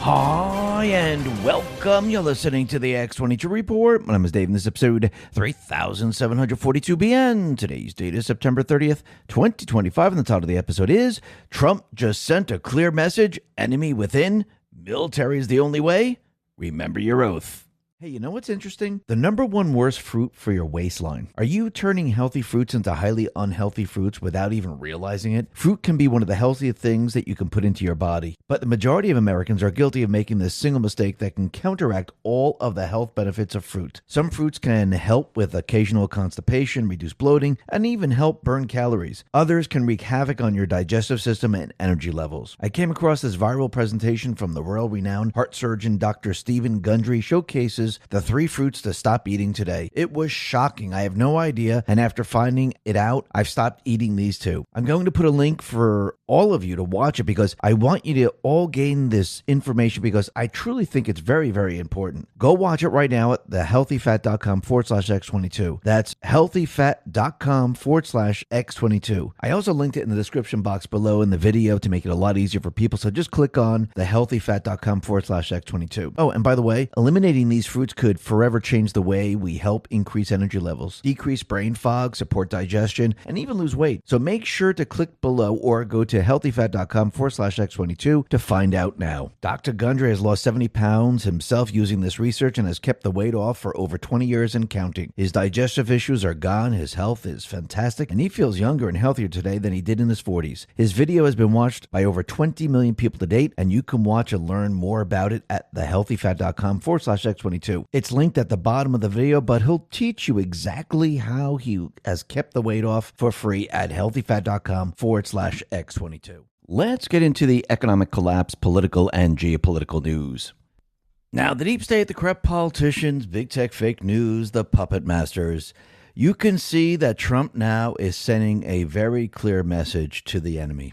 Hi, and welcome. You're listening to the X22 Report. My name is Dave, and this is episode 3742BN. Today's date is September 30th, 2025, and the title of the episode is Trump Just Sent a Clear Message, Enemy Within, Military is the Only Way, Remember Your Oath. Hey, you know what's interesting? The number one worst fruit for your waistline. Are you turning healthy fruits into highly unhealthy fruits without even realizing it? Fruit can be one of the healthiest things that you can put into your body, but the majority of Americans are guilty of making this single mistake that can counteract all of the health benefits of fruit. Some fruits can help with occasional constipation, reduce bloating, and even help burn calories. Others can wreak havoc on your digestive system and energy levels. I came across this viral presentation from the world-renowned heart surgeon Dr. Stephen Gundry showcases the 3 fruits to stop eating today. It was shocking. I have no idea, and after finding it out, I've stopped eating these 2. I'm going to put a link for all of you to watch it because I want you to all gain this information because I truly think it's very, very important. Go watch it right now at thehealthyfat.com/X22. That's healthyfat.com/X22. I also linked it in the description box below in the video to make it a lot easier for people, so just click on thehealthyfat.com/X22. Oh, and by the way, eliminating these fruits could forever change the way we help increase energy levels, decrease brain fog, support digestion, and even lose weight. So make sure to click below or go to healthyfat.com/X22 to find out now. Dr. Gundry has lost 70 pounds himself using this research and has kept the weight off for over 20 years and counting. His digestive issues are gone, his health is fantastic, and he feels younger and healthier today than he did in his 40s. His video has been watched by over 20 million people to date, and you can watch and learn more about it at thehealthyfat.com/X22. It's linked at the bottom of the video, but he'll teach you exactly how he has kept the weight off for free at healthyfat.com/X22. Let's get into the economic collapse, political and geopolitical news. Now, the deep state, the corrupt politicians, big tech fake news, the puppet masters, you can see that Trump now is sending a very clear message to the enemy.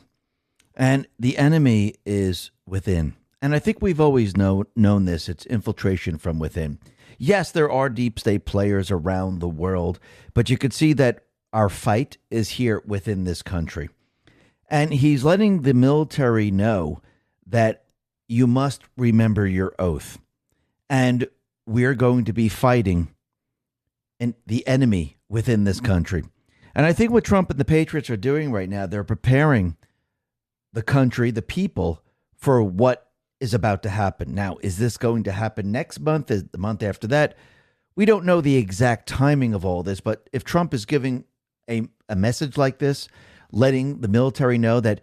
And the enemy is within. And I think we've always known this. It's infiltration from within. Yes, there are deep state players around the world, but you could see that our fight is here within this country. And he's letting the military know that you must remember your oath. And we're going to be fighting the enemy within this country. And I think what Trump and the Patriots are doing right now, they're preparing the country, the people, for what is about to happen. Now, is this going to happen next month? Is the month after that? We don't know the exact timing of all this, but if Trump is giving a message like this, letting the military know that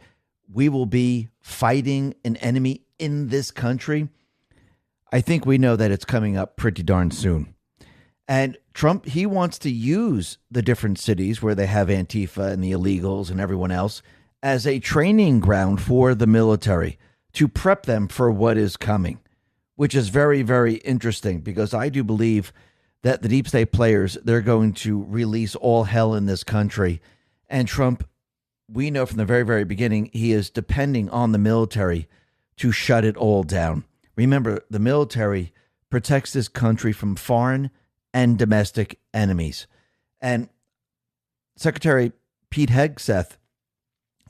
we will be fighting an enemy in this country, I think we know that it's coming up pretty darn soon. And Trump, he wants to use the different cities where they have Antifa and the illegals and everyone else as a training ground for the military to prep them for what is coming, which is very, very interesting because I do believe that the deep state players, they're going to release all hell in this country. And Trump, we know from the very, very beginning, he is depending on the military to shut it all down. Remember, the military protects this country from foreign and domestic enemies. And Secretary Pete Hegseth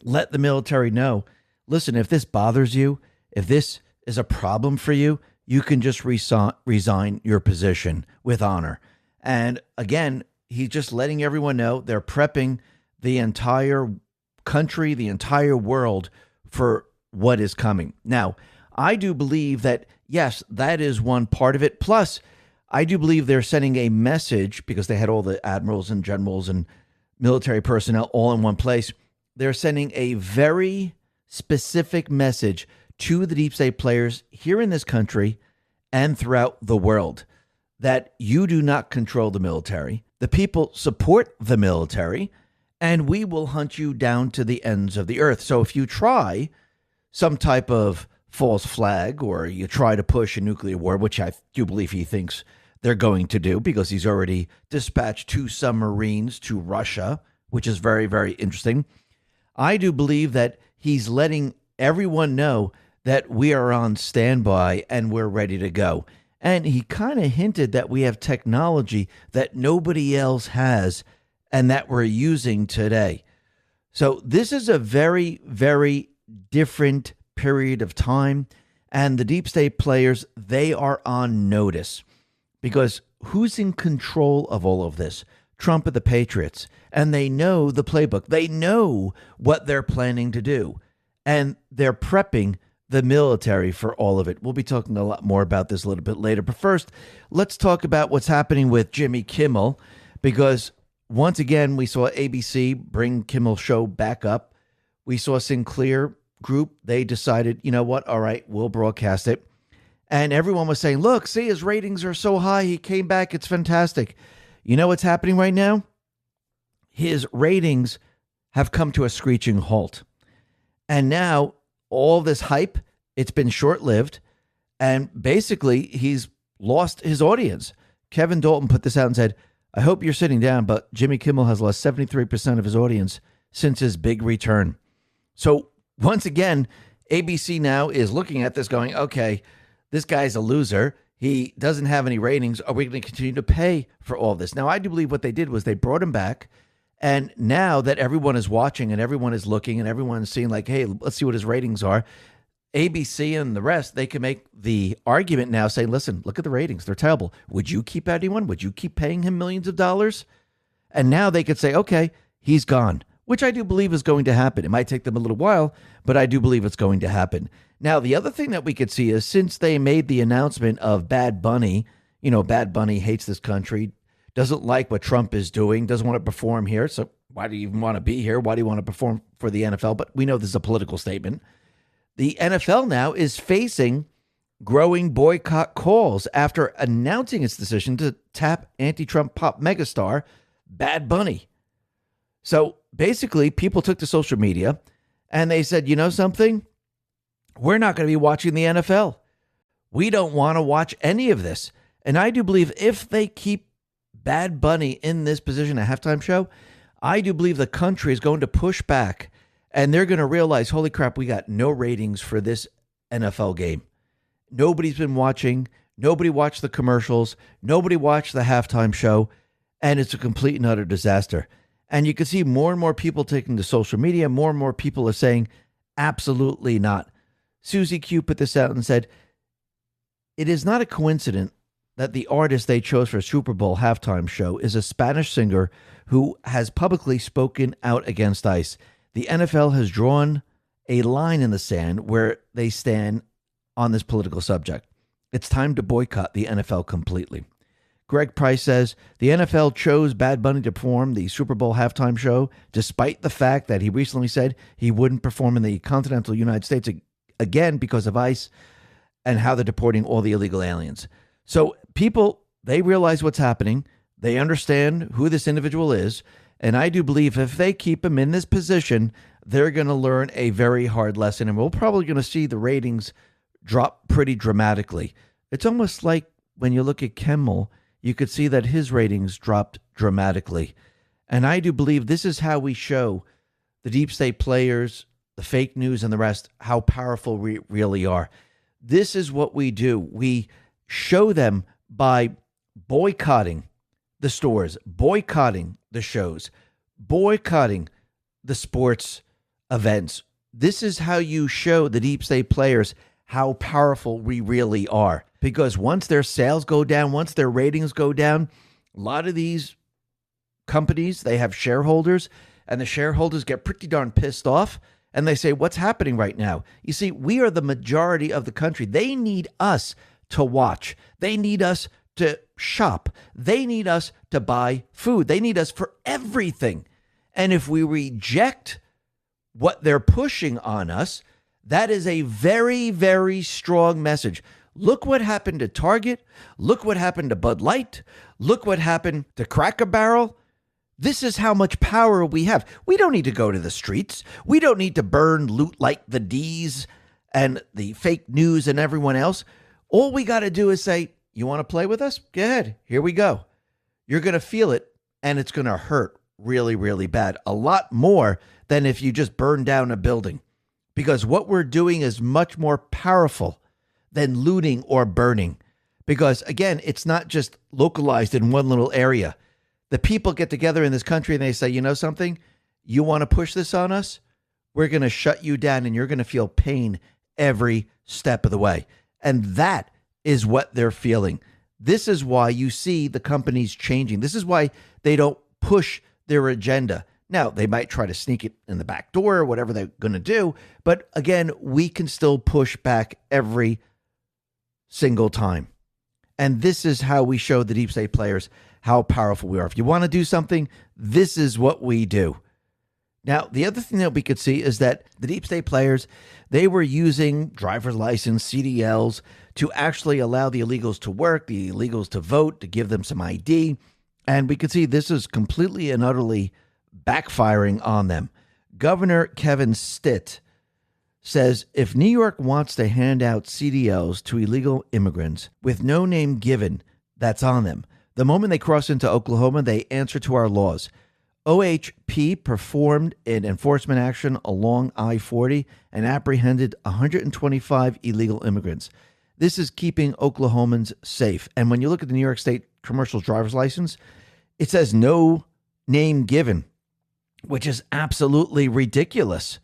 let the military know, listen, if this bothers you, if this is a problem for you, you can just resign your position with honor. And again, he's just letting everyone know they're prepping the entire country, the entire world for what is coming. Now, I do believe that, yes, that is one part of it. Plus, I do believe they're sending a message because they had all the admirals and generals and military personnel all in one place. They're sending a very specific message to the deep state players here in this country and throughout the world that you do not control the military. The people support the military, and we will hunt you down to the ends of the earth. So if you try some type of false flag or you try to push a nuclear war, which I do believe he thinks they're going to do because he's already dispatched 2 submarines to Russia, which is very, very interesting. I do believe that he's letting everyone know that we are on standby and we're ready to go. And he kind of hinted that we have technology that nobody else has and that we're using today. So this is a very, very different period of time. And the deep state players, they are on notice because who's in control of all of this? Trump and the Patriots. And they know the playbook. They know what they're planning to do. And they're prepping the military for all of it. We'll be talking a lot more about this a little bit later. But first, let's talk about what's happening with Jimmy Kimmel, because once again, we saw ABC bring Kimmel's show back up. We saw Sinclair Group. They decided, you know what? All right, we'll broadcast it. And everyone was saying, look, see, his ratings are so high. He came back. It's fantastic. You know what's happening right now? His ratings have come to a screeching halt. And now all this hype, it's been short-lived. And basically, he's lost his audience. Kevin Dalton put this out and said, I hope you're sitting down, but Jimmy Kimmel has lost 73% of his audience since his big return. So once again, ABC now is looking at this going, okay, this guy's a loser. He doesn't have any ratings. Are we going to continue to pay for all this? Now, I do believe what they did was they brought him back. And now that everyone is watching and everyone is looking and everyone is seeing like, hey, let's see what his ratings are. ABC and the rest, they can make the argument now saying, listen, look at the ratings. They're terrible. Would you keep anyone? Would you keep paying him millions of dollars? And now they could say, okay, he's gone, which I do believe is going to happen. It might take them a little while, but I do believe it's going to happen. Now, the other thing that we could see is since they made the announcement of Bad Bunny, you know, Bad Bunny hates this country, doesn't like what Trump is doing, doesn't want to perform here. So why do you even want to be here? Why do you want to perform for the NFL? But we know this is a political statement. The NFL now is facing growing boycott calls after announcing its decision to tap anti-Trump pop megastar Bad Bunny. So basically, people took to social media and they said, you know something? We're not going to be watching the NFL. We don't want to watch any of this. And I do believe if they keep Bad Bunny in this position at halftime show, I do believe the country is going to push back and they're going to realize, holy crap, we got no ratings for this NFL game. Nobody's been watching. Nobody watched the commercials. Nobody watched the halftime show. And it's a complete and utter disaster. And you can see more and more people taking to social media. More and more people are saying, absolutely not. Susie Q put this out and said, it is not a coincidence that the artist they chose for Super Bowl halftime show is a Spanish singer who has publicly spoken out against ICE. The NFL has drawn a line in the sand where they stand on this political subject. It's time to boycott the NFL completely. Greg Price says the NFL chose Bad Bunny to perform the Super Bowl halftime show, despite the fact that he recently said he wouldn't perform in the continental United States again because of ICE and how they're deporting all the illegal aliens. So people, they realize what's happening. They understand who this individual is. And I do believe if they keep him in this position, they're going to learn a very hard lesson. And we're probably going to see the ratings drop pretty dramatically. It's almost like when you look at Kimmel, you could see that his ratings dropped dramatically. And I do believe this is how we show the deep state players, the fake news and the rest, how powerful we really are. This is what we do. We show them by boycotting the stores, boycotting the shows, boycotting the sports events. This is how you show the deep state players how powerful we really are. Because once their sales go down, once their ratings go down, a lot of these companies, they have shareholders, and the shareholders get pretty darn pissed off. And they say, what's happening right now? You see, we are the majority of the country. They need us to watch. They need us to shop. They need us to buy food. They need us for everything. And if we reject what they're pushing on us, that is a very, very strong message. Look what happened to Target. Look what happened to Bud Light. Look what happened to Cracker Barrel. This is how much power we have. We don't need to go to the streets. We don't need to burn loot like the D's and the fake news and everyone else. All we got to do is say, you want to play with us? Go ahead. Here we go. You're going to feel it, and it's going to hurt really, really bad. A lot more than if you just burn down a building. Because what we're doing is much more powerful than looting or burning. Because, again, it's not just localized in one little area. The people get together in this country and they say, you know something? You want to push this on us? We're going to shut you down and you're going to feel pain every step of the way. And that is what they're feeling. This is why you see the companies changing. This is why they don't push their agenda. Now, they might try to sneak it in the back door or whatever they're going to do. But again, we can still push back every single time. And this is how we show the deep state players how powerful we are. If you want to do something, this is what we do. Now, the other thing that we could see is that the deep state players, they were using driver's license, CDLs, to actually allow the illegals to work, the illegals to vote, to give them some ID. And we could see this is completely and utterly backfiring on them. Governor Kevin Stitt says if New York wants to hand out CDLs to illegal immigrants with no name given, that's on them. The moment they cross into Oklahoma, they answer to our laws. OHP performed an enforcement action along I-40 and apprehended 125 illegal immigrants. This is keeping Oklahomans safe. And when you look at the New York State commercial driver's license, it says no name given, which is absolutely ridiculous.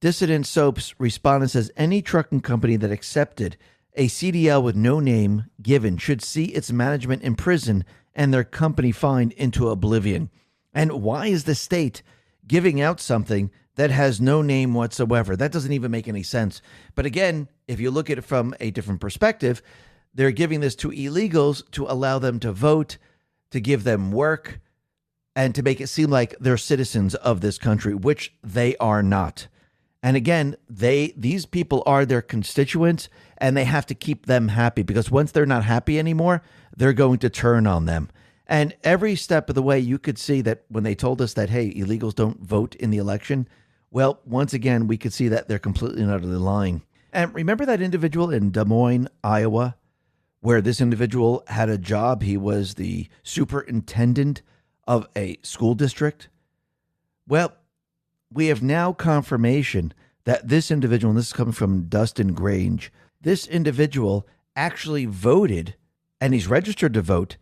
Dissident Soaps respondent says any trucking company that accepted a CDL with no name given should see its management in prison and their company fined into oblivion. And why is the state giving out something that has no name whatsoever? That doesn't even make any sense. But again, if you look at it from a different perspective, they're giving this to illegals to allow them to vote, to give them work, and to make it seem like they're citizens of this country, which they are not. And again, these people are their constituents, and they have to keep them happy, because once they're not happy anymore, they're going to turn on them. And every step of the way, you could see that when they told us that, hey, illegals don't vote in the election, well, once again, we could see that they're completely and utterly lying. And remember that individual in Des Moines, Iowa, where this individual had a job? He was the superintendent of a school district. Well, we have now confirmation that this individual, and this is coming from Dustin Grange, this individual actually voted, and he's registered to vote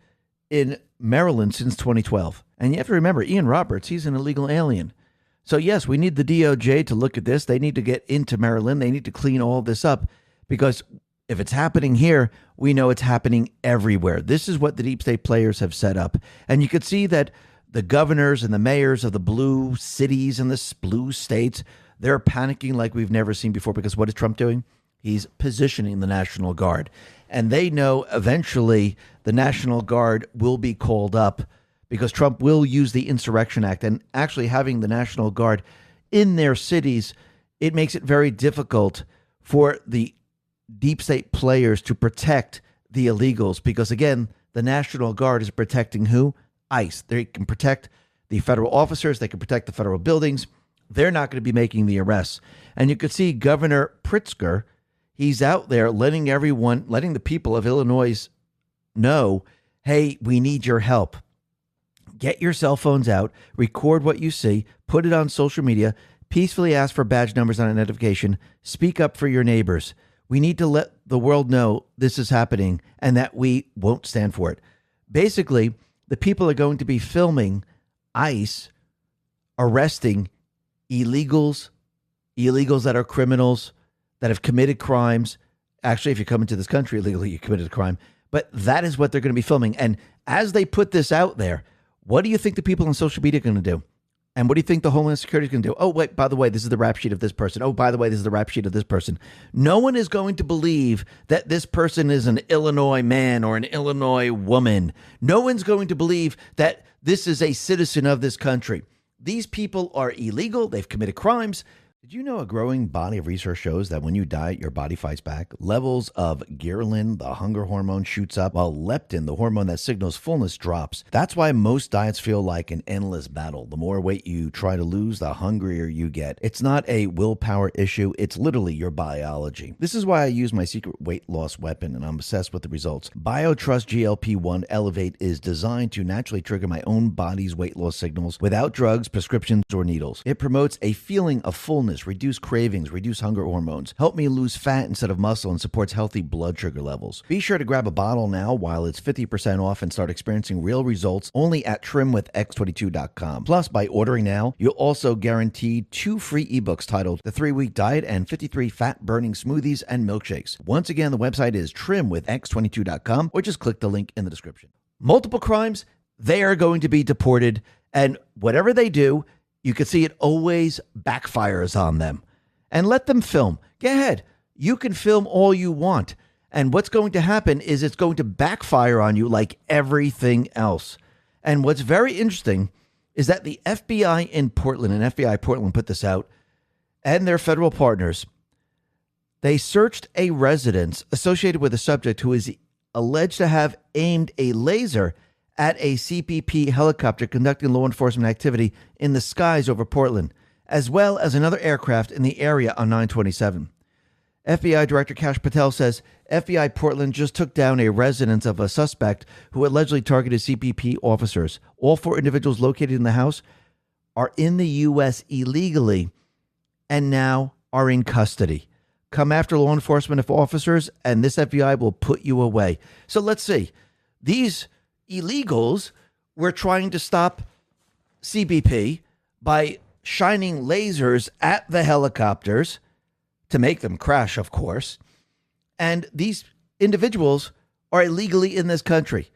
in Maryland since 2012. And you have to remember, Ian Roberts, he's an illegal alien. So yes, we need the DOJ to look at this. They need to get into Maryland. They need to clean all this up, because if it's happening here, we know it's happening everywhere. This is what the deep state players have set up. And you could see that the governors and the mayors of the blue cities and the blue states, they're panicking like we've never seen before, because what is Trump doing? He's positioning the National Guard. And they know eventually the National Guard will be called up, because Trump will use the Insurrection Act. And actually having the National Guard in their cities, it makes it very difficult for the deep state players to protect the illegals, because again, the National Guard is protecting who? ICE. They can protect the federal officers. They can protect the federal buildings. They're not going to be making the arrests. And you could see Governor Pritzker, he's out there letting the people of Illinois know, hey, we need your help. Get your cell phones out, record what you see, put it on social media, peacefully ask for badge numbers on identification, speak up for your neighbors. We need to let the world know this is happening and that we won't stand for it. Basically, the people are going to be filming ICE arresting illegals that are criminals, that have committed crimes. Actually, if you come into this country illegally, you committed a crime. But that is what they're going to be filming. And as they put this out there, what do you think the people on social media are going to do? And what do you think the Homeland Security is going to do? Oh, wait, by the way, this is the rap sheet of this person. Oh, by the way, this is the rap sheet of this person. No one is going to believe that this person is an Illinois man or an Illinois woman. No one's going to believe that this is a citizen of this country. These people are illegal. They've committed crimes. Did you know a growing body of research shows that when you diet, your body fights back? Levels of ghrelin, the hunger hormone, shoots up, while leptin, the hormone that signals fullness, drops. That's why most diets feel like an endless battle. The more weight you try to lose, the hungrier you get. It's not a willpower issue. It's literally your biology. This is why I use my secret weight loss weapon, and I'm obsessed with the results. BioTrust GLP-1 Elevate is designed to naturally trigger my own body's weight loss signals without drugs, prescriptions, or needles. It promotes a feeling of fullness fullness, reduce cravings, reduce hunger hormones, help me lose fat instead of muscle, and supports healthy blood sugar levels. Be sure to grab a bottle now while it's 50% off and start experiencing real results only at trimwithx22.com. Plus, by ordering now, you'll also guarantee 2 free ebooks titled The 3-Week Diet and 53 Fat-Burning Smoothies and Milkshakes. Once again, the website is trimwithx22.com, or just click the link in the description. Multiple crimes, they are going to be deported, and whatever they do, you can see it always backfires on them. And let them film. Go ahead. You can film all you want. And what's going to happen is it's going to backfire on you like everything else. And what's very interesting is that the FBI in Portland, and FBI Portland put this out, and their federal partners, they searched a residence associated with a subject who is alleged to have aimed a laser at a CBP helicopter conducting law enforcement activity in the skies over Portland, as well as another aircraft in the area on 927. FBI Director Kash Patel says FBI Portland just took down a residence of a suspect who allegedly targeted CBP officers. All 4 individuals located in the house are in the U.S. illegally and now are in custody. Come after law enforcement officers, and this FBI will put you away. So let's see. These illegals were trying to stop CBP by shining lasers at the helicopters to make them crash, of course. And these individuals are illegally in this country.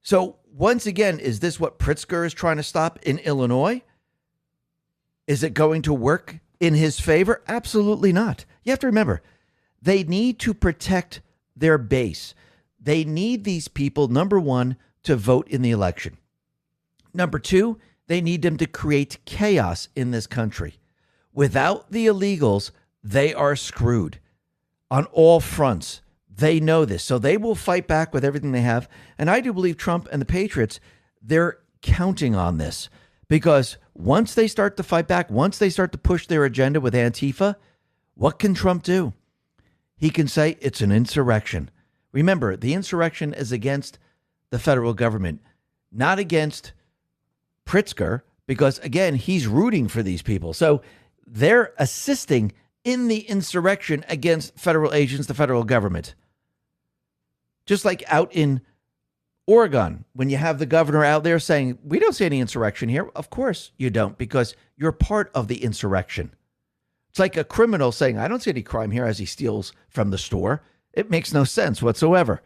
So once again, is this what Pritzker is trying to stop in Illinois? Is it going to work in his favor? Absolutely not. You have to remember, they need to protect their base. They need these people, number one, to vote in the election. Number two, they need them to create chaos in this country. Without the illegals, they are screwed on all fronts. They know this. So they will fight back with everything they have. And I do believe Trump and the Patriots, they're counting on this. Because once they start to fight back, once they start to push their agenda with Antifa, what can Trump do? He can say it's an insurrection. Remember, the insurrection is against the federal government, not against Pritzker, because, again, he's rooting for these people. So they're assisting in the insurrection against federal agents, the federal government. Just like out in Oregon, when you have the governor out there saying, we don't see any insurrection here. Of course you don't, because you're part of the insurrection. It's like a criminal saying, I don't see any crime here, as he steals from the store. It makes no sense whatsoever.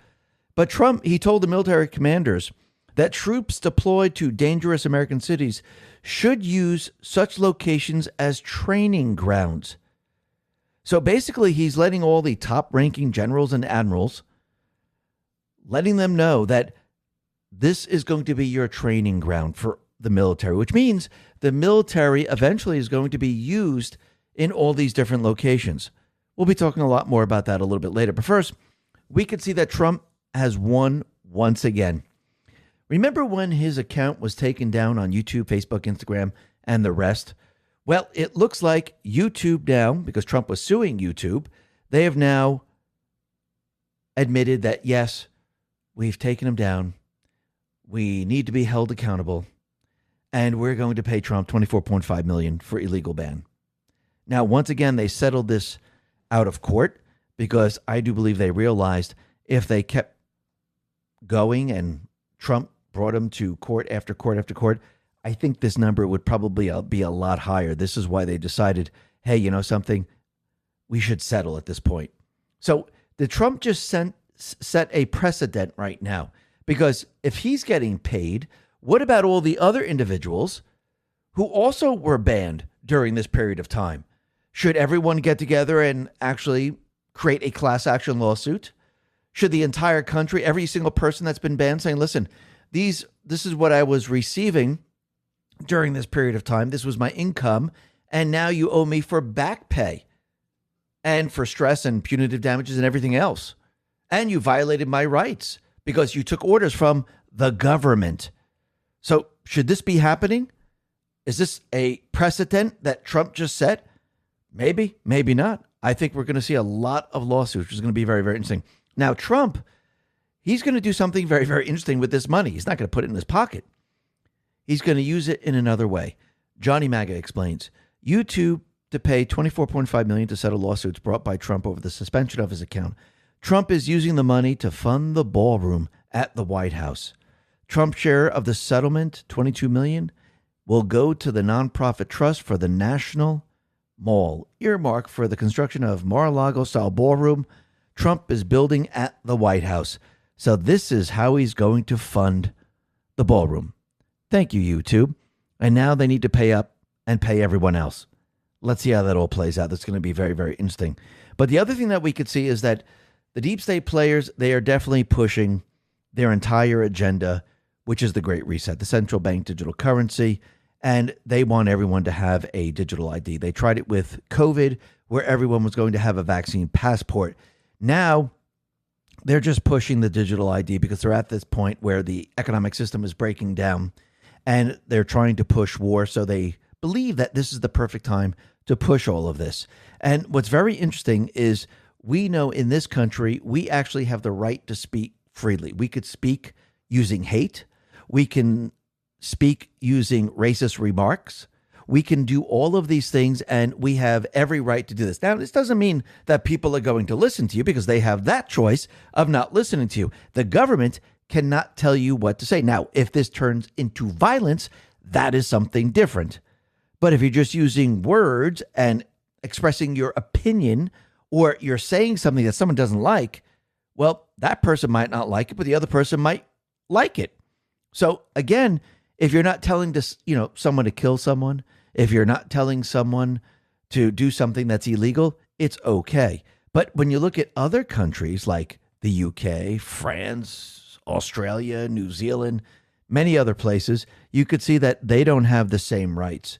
But Trump, he told the military commanders that troops deployed to dangerous American cities should use such locations as training grounds. So basically, he's letting all the top-ranking generals and admirals, letting them know that this is going to be your training ground for the military, which means the military eventually is going to be used in all these different locations. We'll be talking a lot more about that a little bit later. But first, we can see that Trump has won once again. Remember when his account was taken down on YouTube, Facebook, Instagram, and the rest? Well, it looks like YouTube now, because Trump was suing YouTube, they have now admitted that, yes, we've taken him down. We need to be held accountable. And we're going to pay Trump $24.5 million for illegal ban. Now, once again, they settled this out of court because I do believe they realized if they kept going and Trump brought him to court after court after court, I think this number would probably be a lot higher. This is why they decided, hey, you know something? We should settle at this point. So did Trump just set a precedent right now? Because if he's getting paid, what about all the other individuals who also were banned during this period of time? Should everyone get together and actually create a class action lawsuit? Should the entire country, every single person that's been banned, saying, listen, this is what I was receiving during this period of time. This was my income. And now you owe me for back pay and for stress and punitive damages and everything else. And you violated my rights because you took orders from the government. So should this be happening? Is this a precedent that Trump just set? Maybe, maybe not. I think we're going to see a lot of lawsuits, which is going to be very, very interesting. Now, Trump, he's going to do something very, very interesting with this money. He's not going to put it in his pocket. He's going to use it in another way. Johnny Maga explains, YouTube to pay $24.5 million to settle lawsuits brought by Trump over the suspension of his account. Trump is using the money to fund the ballroom at the White House. Trump's share of the settlement, $22 million, will go to the nonprofit trust for the National Mall, earmarked for the construction of Mar-a-Lago-style ballroom Trump is building at the White House. So this is how he's going to fund the ballroom. Thank you, YouTube. And now they need to pay up and pay everyone else. Let's see how that all plays out. That's going to be very, very interesting. But the other thing that we could see is that the deep state players, they are definitely pushing their entire agenda, which is the Great Reset, the central bank digital currency, and they want everyone to have a digital ID. They tried it with COVID, where everyone was going to have a vaccine passport. Now, they're just pushing the digital ID because they're at this point where the economic system is breaking down, and they're trying to push war, so they believe that this is the perfect time to push all of this. And what's very interesting is we know in this country, we actually have the right to speak freely. We could speak using hate. We can speak using racist remarks. We can do all of these things, and we have every right to do this. Now, this doesn't mean that people are going to listen to you because they have that choice of not listening to you. The government cannot tell you what to say. Now, if this turns into violence, that is something different. But if you're just using words and expressing your opinion, or you're saying something that someone doesn't like, well, that person might not like it, but the other person might like it. So again, if you're not telling this, someone to kill someone, if you're not telling someone to do something that's illegal, it's okay. But when you look at other countries like the UK, France, Australia, New Zealand, many other places, you could see that they don't have the same rights.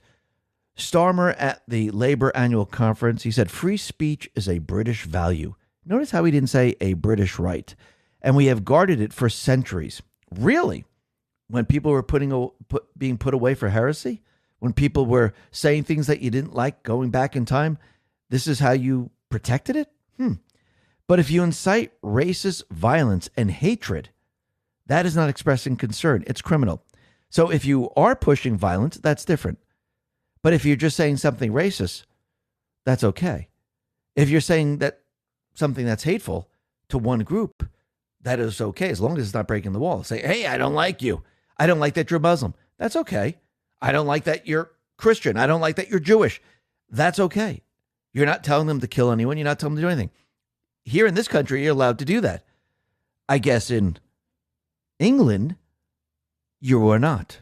Starmer at the Labour Annual Conference, he said, free speech is a British value. Notice how he didn't say a British right. And we have guarded it for centuries. Really? When people were being put away for heresy? When people were saying things that you didn't like going back in time? This is how you protected it? But if you incite racist violence and hatred, that is not expressing concern. It's criminal. So if you are pushing violence, that's different. But if you're just saying something racist, that's okay. If you're saying that something that's hateful to one group, that is okay, as long as it's not breaking the wall. Say, hey, I don't like you. I don't like that you're Muslim. That's okay. I don't like that you're Christian. I don't like that you're Jewish. That's okay. You're not telling them to kill anyone. You're not telling them to do anything. Here in this country, you're allowed to do that. I guess in England, you are not,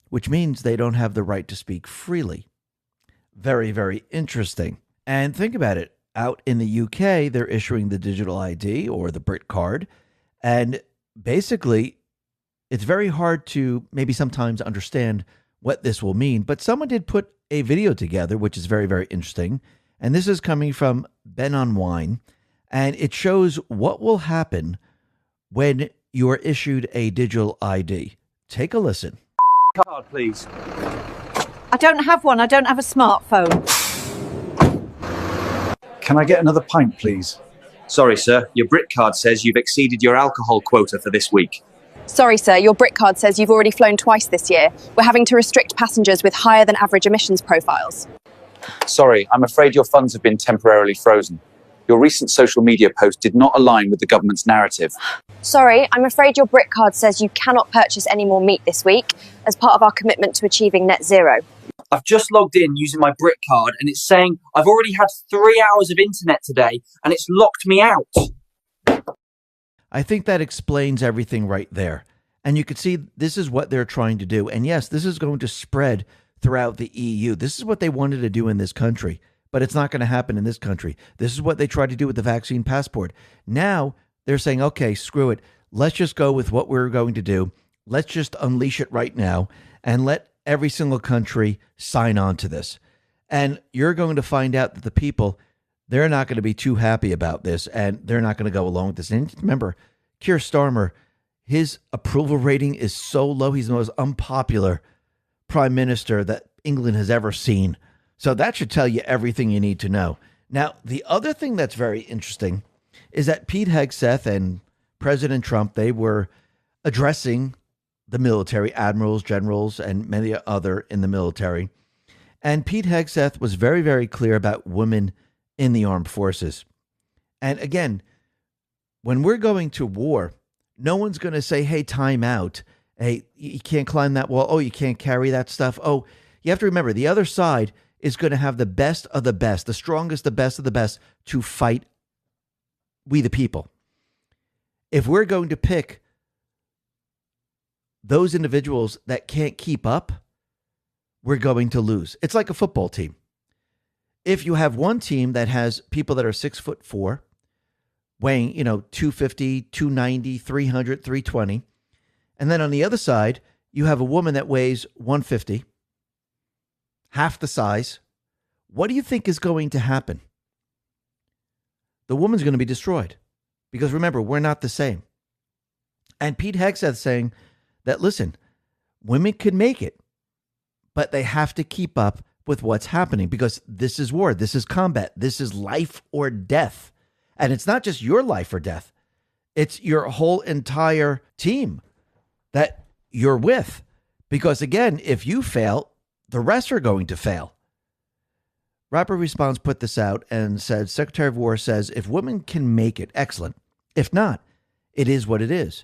which means they don't have the right to speak freely. Very, very interesting. And think about it. Out in the UK, they're issuing the digital ID or the Brit card. And basically, it's very hard to maybe sometimes understand what this will mean. But someone did put a video together, which is very, very interesting. And this is coming from Ben on Wine. And it shows what will happen when you are issued a digital ID. Take a listen. Card, please. I don't have one. I don't have a smartphone. Can I get another pint, please? Sorry, sir. Your Brit card says you've exceeded your alcohol quota for this week. Sorry, sir. Your Brit card says you've already flown twice this year. We're having to restrict passengers with higher than average emissions profiles. Sorry, I'm afraid your funds have been temporarily frozen. Your recent social media post did not align with the government's narrative. Sorry, I'm afraid your Brit card says you cannot purchase any more meat this week as part of our commitment to achieving net zero. I've just logged in using my Brit card and it's saying I've already had 3 hours of internet today and it's locked me out. I think that explains everything right there. And you can see this is what they're trying to do. And yes, this is going to spread throughout the EU. This is what they wanted to do in this country, but it's not going to happen in this country. This is what they tried to do with the vaccine passport. Now they're saying, okay, screw it. Let's just go with what we're going to do. Let's just unleash it right now and let every single country sign on to this. And you're going to find out that the people, they're not going to be too happy about this, and they're not going to go along with this. And remember, Keir Starmer, his approval rating is so low. He's the most unpopular prime minister that England has ever seen. So that should tell you everything you need to know. Now, the other thing that's very interesting is that Pete Hegseth and President Trump, they were addressing the military, admirals, generals, and many other in the military. And Pete Hegseth was very, very clear about women in the armed forces. And again, when we're going to war, no one's going to say, hey, time out. Hey, you can't climb that wall. Oh, you can't carry that stuff. Oh, you have to remember the other side is going to have the best of the best, the strongest, the best of the best to fight we the people. If we're going to pick those individuals that can't keep up, we're going to lose. It's like a football team. If you have one team that has people that are 6'4", weighing, 250, 290, 300, 320, and then on the other side, you have a woman that weighs 150, half the size, what do you think is going to happen? The woman's going to be destroyed. Because remember, we're not the same. And Pete Hegseth saying that, listen, women can make it, but they have to keep up with what's happening because this is war. This is combat. This is life or death. And it's not just your life or death. It's your whole entire team that you're with. Because again, if you fail, the rest are going to fail. Rapid Response put this out and said, Secretary of War says, if women can make it, excellent. If not, it is what it is.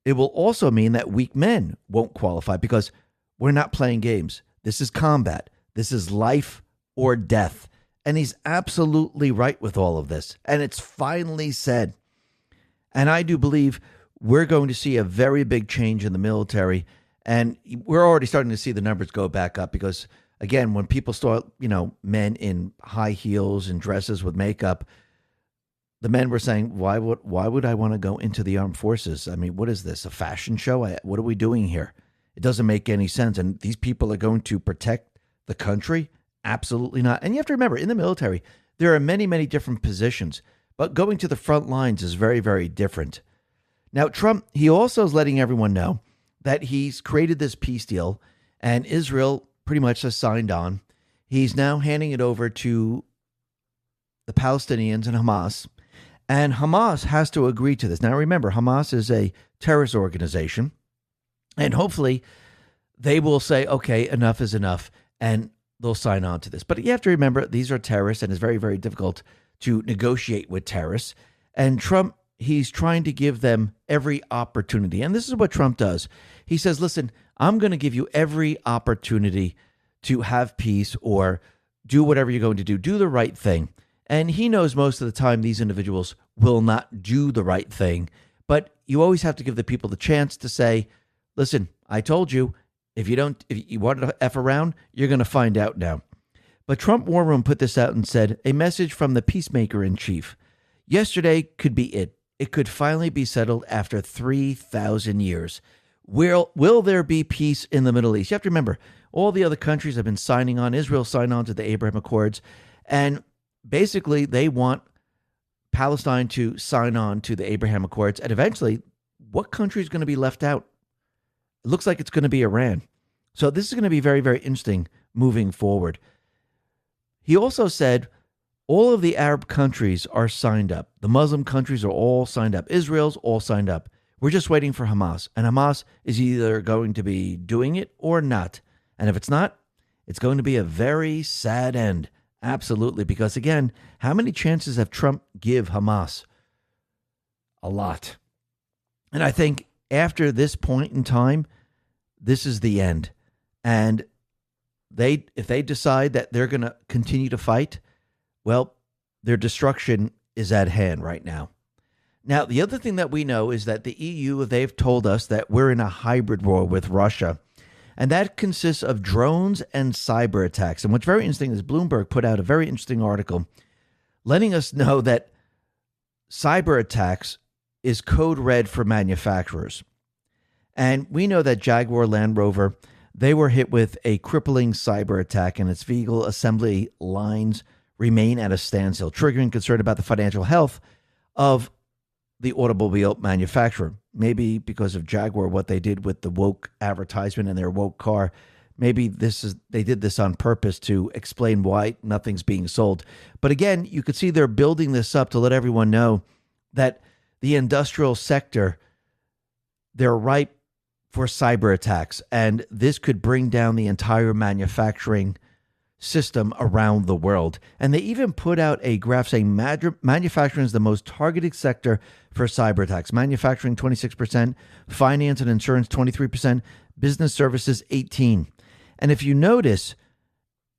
It will also mean that weak men won't qualify because we're not playing games. This is combat. This is life or death. And he's absolutely right with all of this. And it's finally said. And I do believe we're going to see a very big change in the military. And we're already starting to see the numbers go back up because, again, when people start, men in high heels and dresses with makeup, the men were saying, why would I want to go into the armed forces? I mean, what is this, a fashion show? What are we doing here? It doesn't make any sense. And these people are going to protect the country? Absolutely not. And you have to remember, in the military, there are many, many different positions, but going to the front lines is very, very different. Now, Trump, he also is letting everyone know that he's created this peace deal and Israel pretty much has signed on. He's now handing it over to the Palestinians and Hamas. And Hamas has to agree to this. Now, remember, Hamas is a terrorist organization. And hopefully they will say, okay, enough is enough. And they'll sign on to this. But you have to remember, these are terrorists, and it's very, very difficult to negotiate with terrorists. And Trump, he's trying to give them every opportunity. And this is what Trump does. He says, listen, I'm going to give you every opportunity to have peace or do whatever you're going to do. Do the right thing. And he knows most of the time these individuals will not do the right thing. But you always have to give the people the chance to say, listen, I told you, if you wanted to F around, you're going to find out now. But Trump War Room put this out and said, a message from the peacemaker in chief. Yesterday could be it. It could finally be settled after 3,000 years. Will there be peace in the Middle East? You have to remember, all the other countries have been signing on. Israel signed on to the Abraham Accords. And basically, they want Palestine to sign on to the Abraham Accords. And eventually, what country is going to be left out? It looks like it's going to be Iran. So this is going to be very, very interesting moving forward. He also said all of the Arab countries are signed up. The Muslim countries are all signed up. Israel's all signed up. We're just waiting for Hamas. And Hamas is either going to be doing it or not. And if it's not, it's going to be a very sad end. Absolutely. Because again, how many chances have Trump give Hamas? A lot. And I think after this point in time, this is the end. And if they decide that they're going to continue to fight, well, their destruction is at hand right now. Now, the other thing that we know is that the EU, they've told us that we're in a hybrid war with Russia. And that consists of drones and cyber attacks. And what's very interesting is Bloomberg put out a very interesting article letting us know that cyber attacks is code red for manufacturers. And we know that Jaguar Land Rover, they were hit with a crippling cyber attack and its vehicle assembly lines remain at a standstill, triggering concern about the financial health of the automobile manufacturer. Maybe because of Jaguar, what they did with the woke advertisement and their woke car, maybe they did this on purpose to explain why nothing's being sold. But again, you could see they're building this up to let everyone know that the industrial sector, they're ripe for cyber attacks, and this could bring down the entire manufacturing system around the world. And they even put out a graph saying manufacturing is the most targeted sector for cyber attacks. Manufacturing 26%, finance and insurance 23%, business services 18%. And if you notice,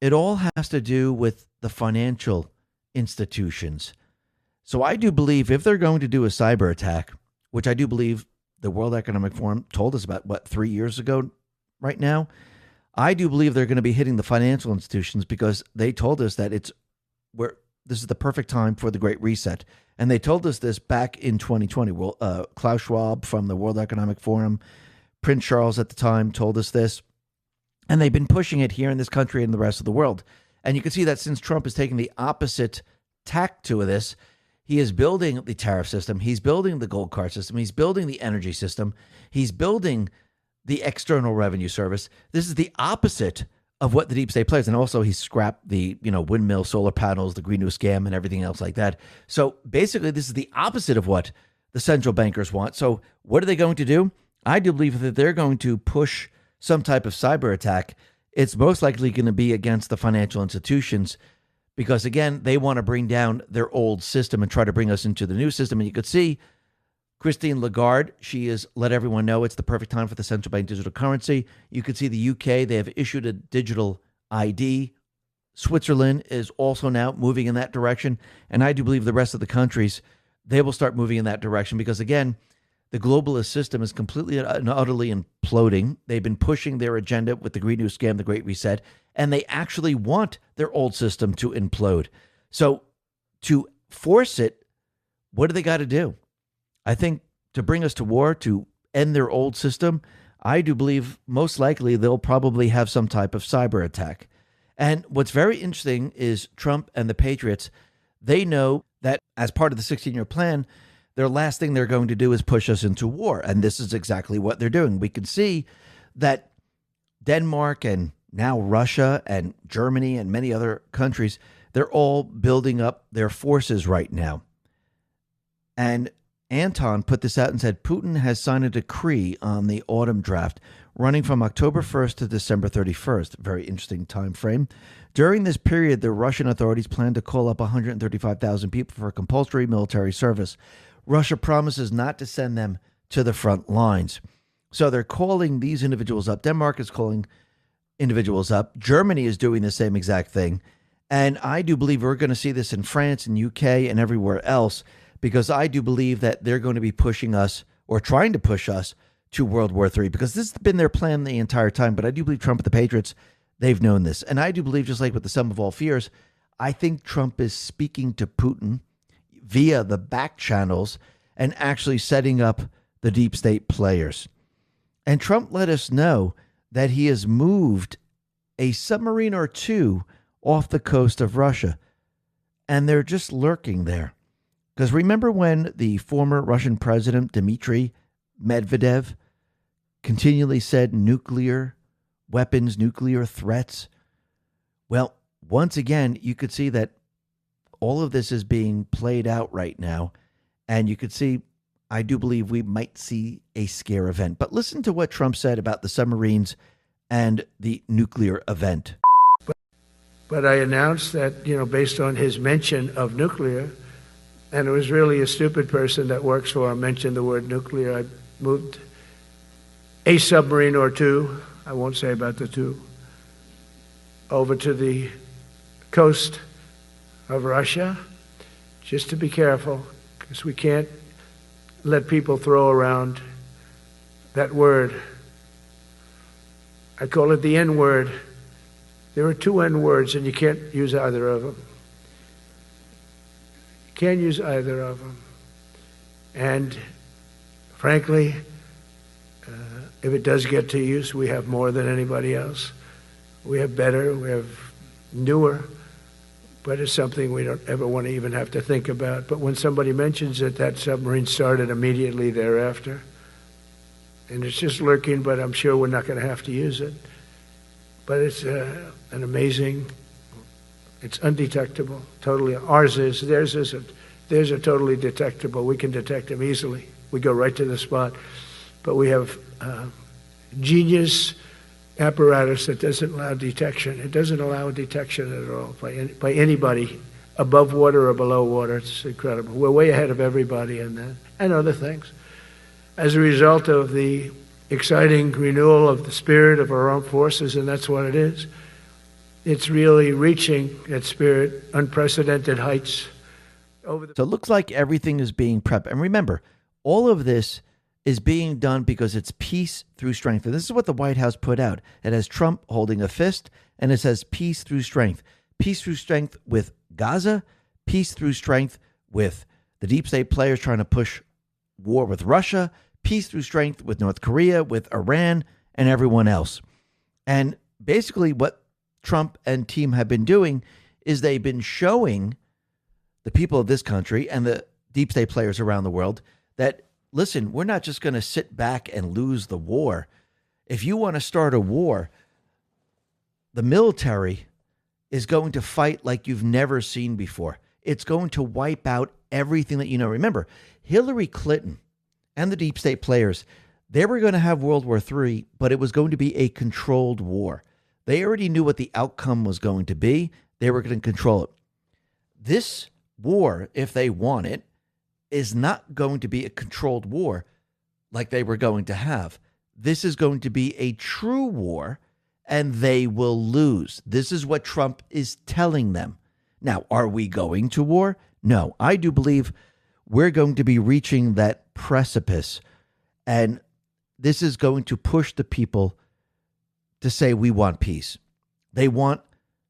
it all has to do with the financial institutions. So I do believe if they're going to do a cyber attack, which I do believe the World Economic Forum told us about, 3 years ago right now, I do believe they're going to be hitting the financial institutions because they told us that this is the perfect time for the Great Reset. And they told us this back in 2020. Well, Klaus Schwab from the World Economic Forum, Prince Charles at the time told us this. And they've been pushing it here in this country and the rest of the world. And you can see that since Trump is taking the opposite tack to this, he is building the tariff system. He's building the gold card system. He's building the energy system. He's building the External Revenue Service. This is the opposite of what the deep state plays. And also he scrapped the, windmill, solar panels, the Green New Scam and everything else like that. So basically this is the opposite of what the central bankers want. So what are they going to do? I do believe that they're going to push some type of cyber attack. It's most likely going to be against the financial institutions because, again, they want to bring down their old system and try to bring us into the new system. And you could see Christine Lagarde, she has let everyone know it's the perfect time for the central bank digital currency. You could see the UK, they have issued a digital ID. Switzerland is also now moving in that direction. And I do believe the rest of the countries, they will start moving in that direction because, again, the globalist system is completely and utterly imploding. They've been pushing their agenda with the Green New Scam, the Great Reset, and they actually want their old system to implode. So to force it, what do they got to do? I think to bring us to war, to end their old system, I do believe most likely they'll probably have some type of cyber attack. And what's very interesting is Trump and the Patriots, they know that as part of the 16-year plan, their last thing they're going to do is push us into war. And this is exactly what they're doing. We can see that Denmark and now Russia and Germany and many other countries, they're all building up their forces right now. And Anton put this out and said, Putin has signed a decree on the autumn draft running from October 1st to December 31st. Very interesting time frame. During this period, the Russian authorities plan to call up 135,000 people for compulsory military service. Russia promises not to send them to the front lines. So they're calling these individuals up. Denmark is calling individuals up. Germany is doing the same exact thing. And I do believe we're going to see this in France and UK and everywhere else, because I do believe that they're going to be pushing us or trying to push us to World War III, because this has been their plan the entire time. But I do believe Trump and the Patriots, they've known this. And I do believe, just like with the sum of all fears, I think Trump is speaking to Putin via the back channels and actually setting up the deep state players. And Trump let us know that he has moved a submarine or two off the coast of Russia, and they're just lurking there. Because remember when the former Russian president, Dmitry Medvedev, continually said nuclear weapons, nuclear threats? Well, once again, you could see that all of this is being played out right now. And you could see, I do believe we might see a scare event. But listen to what Trump said about the submarines and the nuclear event. But I announced that, based on his mention of nuclear, and it was really a stupid person that works for him mentioned the word nuclear, I moved a submarine or two, I won't say about the two, over to the coast of Russia, just to be careful, because we can't let people throw around that word. I call it the N-word. There are two N-words, and you can't use either of them. You can't use either of them. And frankly, if it does get to use, we have more than anybody else. We have better, we have newer, but it's something we don't ever want to even have to think about. But when somebody mentions it, that submarine started immediately thereafter. And it's just lurking, but I'm sure we're not going to have to use it. But it's an amazing, it's undetectable, totally. Ours is, theirs isn't. Theirs are totally detectable. We can detect them easily. We go right to the spot. But we have genius apparatus that doesn't allow detection. It doesn't allow detection at all by anybody above water or below water. It's incredible. We're way ahead of everybody in that and other things. As a result of the exciting renewal of the spirit of our armed forces, and that's what it is. It's really reaching that spirit, unprecedented heights. So it looks like everything is being prepped. And remember, all of this is being done because it's peace through strength. And this is what the White House put out. It has Trump holding a fist, and it says peace through strength. Peace through strength with Gaza, peace through strength with the deep state players trying to push war with Russia, peace through strength with North Korea, with Iran, and everyone else. And basically what Trump and team have been doing is they've been showing the people of this country and the deep state players around the world that, listen, we're not just going to sit back and lose the war. If you want to start a war, the military is going to fight like you've never seen before. It's going to wipe out everything that you know. Remember, Hillary Clinton and the deep state players, they were going to have World War III, but it was going to be a controlled war. They already knew what the outcome was going to be. They were going to control it. This war, if they want it, is not going to be a controlled war like they were going to have. This is going to be a true war, and they will lose. This is what Trump is telling them. Now, are we going to war? No, I do believe we're going to be reaching that precipice, and this is going to push the people to say we want peace. They want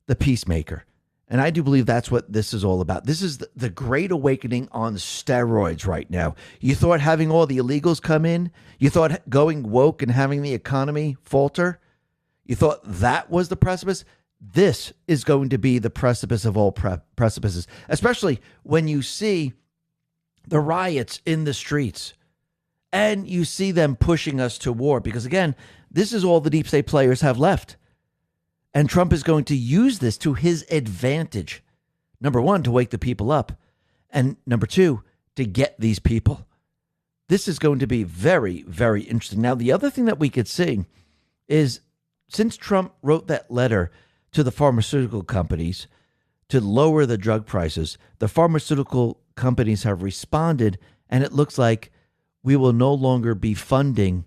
the peacemaker. And I do believe that's what this is all about. This is the great awakening on steroids right now. You thought having all the illegals come in, you thought going woke and having the economy falter, you thought that was the precipice. This is going to be the precipice of all precipices, especially when you see the riots in the streets and you see them pushing us to war. Because again, this is all the deep state players have left. And Trump is going to use this to his advantage. Number one, to wake the people up. And number two, to get these people. This is going to be very, very interesting. Now, the other thing that we could see is since Trump wrote that letter to the pharmaceutical companies to lower the drug prices, the pharmaceutical companies have responded, and it looks like we will no longer be funding